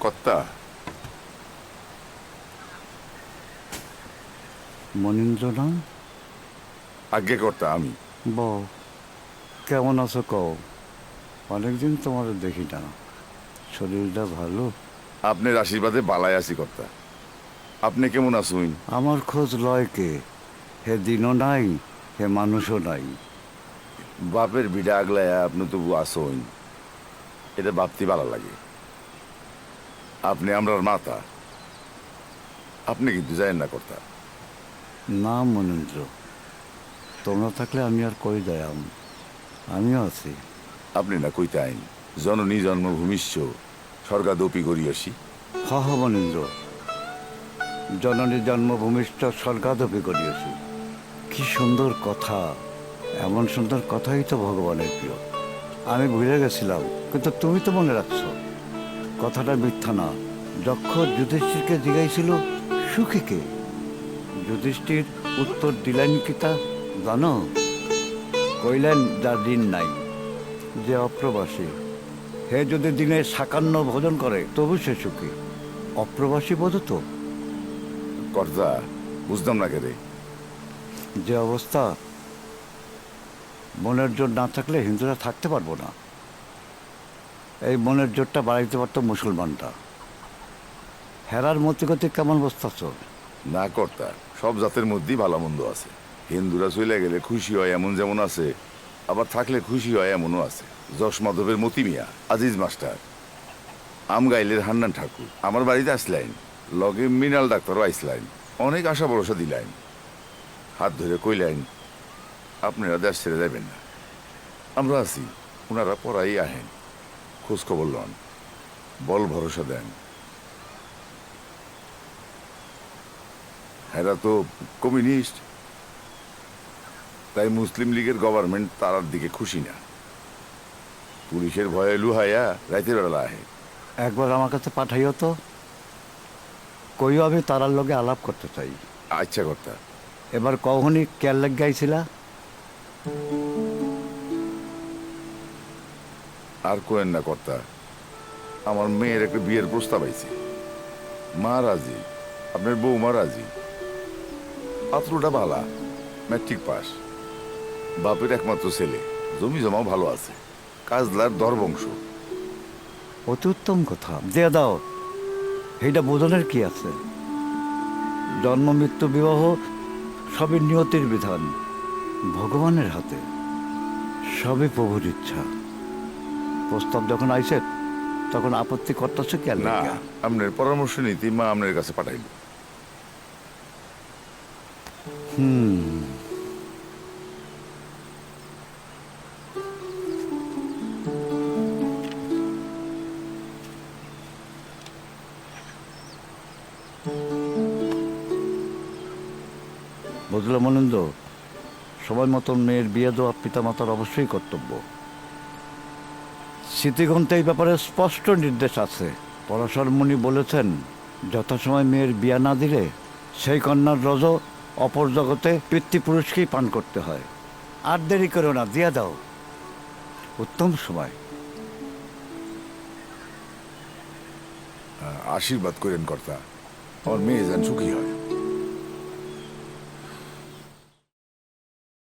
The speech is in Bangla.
কর্তা, মনীন্দ্র না? আজ্ঞে কর্তা আমি। বউ, কেমন আছো কও? অনেকদিন তোমার দেখি না। শরীরটা ভালো? আপনার আশীর্বাদে বালায় আছি কর্তা। আপনি কেমন আছুন? আমার খোঁজ লয় কে? হে দিনও নাই, হে মানুষও নাই। বাপের বিডা আগলায় আপনি তবু আসুন, এটা ভাবতে ভালো লাগে। আপনি আমরার মাতা, আপনি কিন্তু যায়েন না কর্তা। না মনীন্দ্র, তোমরা থাকলে আমি আর কই দয়াম। আমিও আছি। আপনি না কইতে আইন, জননী জন্মভূমিষ্য স্বর্গাদপি করিয়সী। হ হ মনীন্দ্র, জননী জন্মভূমিষ্ঠ স্বর্গাদপি করিয়েছি। কি সুন্দর কথা! এমন সুন্দর কথাই তো ভগবানের প্রিয়। আমি ভুলে গেছিলাম, কিন্তু তুমি তো মনে রাখছো। কথাটা মিথ্যা না। যক্ষ যুধিষ্ঠিরকে জিগাইছিল সুখী কে, যুধিষ্ঠির উত্তর দিলেন কি তা জানো? কইলেন যার ঋণ নাই, যে অপ্রবাসী। হে যদি দিনে সাকান্ন ভোজন করে তবু সে সুখী। অপ্রবাসী বোধ তো? কর্তা, বুঝতাম না কেরে। যে অবস্থা, মনের জোর না থাকলে হিন্দুরা থাকতে পারবো না। এই মনের জোরটা বাড়াইতে পারতো মুসলমানরা। হেরার মতিগতি কেমন বসতেছ? না কর্তা, সব জাতের মধ্যেই ভালো মন্দ আছে। হিন্দুরা চলে গেলে খুশি হয় এমন যেমন আছে, আবার থাকলে খুশি হয় এমনও আছে। যশ মাধবের মতি মিয়া, আজিজ মাস্টার, আম গাইলের হান্নান ঠাকুর আমার বাড়িতে আসলেন। লগে মৃণাল ডাক্তারও আইসলেন। অনেক আশা ভরসা দিলেন, হাত ধরে কইলেন আপনারা দেশ ছেড়ে যাবেন না, আমরা আছি। ওনারা পড়াই আহেন, খোঁজ খবর লন, বল ভরসা দেন। এরা তো কমিউনিস্ট, তাই মুসলিম লীগের গভর্নমেন্ট তারার দিকে খুশি না। পুলিশের ভয়ে লুহাইয়া রাইতের বেলা আহে। একবার আমার কাছে পাঠাইও তো, কইও আমি তারার লগে আলাপ করতে চাই। আচ্ছা কর্তা। এবার কখনই কেয়ার লাগ গাইছিলা? আর কোয়েন না কর্তা, আমার মেয়ের একটা বিয়ের প্রস্তাব আইছে। মা রাজি, আপনার বৌমা রাজি। পাত্রটা ভালা, ম্যাট্রিক পাস, বাপের একমাত্র ছেলে, জমি জমাও ভালো আছে, কাজলার দরবংশ। অতি উত্তম কথা, দিয়ে দাও। এইটা বোধনের কি আছে? জন্ম মৃত্যু বিবাহ সবই নিয়তির বিধান, ভগবানের হাতে। সবই প্রভুর ইচ্ছা। প্রস্তাব যখন আইছে তখন আপত্তি করতেছে কেয়ার না, লাগিয়া? আপনার পরামর্শ নিতে মা আপনার কাছে পাঠাইল। বুঝলো মনন্দ, সময় মতন মেয়ের বিয়ে দেওয়া পিতামাতার অবশ্যই কর্তব্য। স্মৃতিগ্রন্থে এই ব্যাপারে স্পষ্ট নির্দেশ আছে। পরাশর মুনি বলেছেন, যথাসময় মেয়ের বিয়া না দিলে সেই কন্যার রজ অপর জগতে পিতৃপুরুষকেই পান করতে হয়। আর দেরি করো না, দিয়া দাও, উত্তম সময়। আশীর্বাদ করেন কর্তা, আমার মেয়ে যেন সুখী হয়।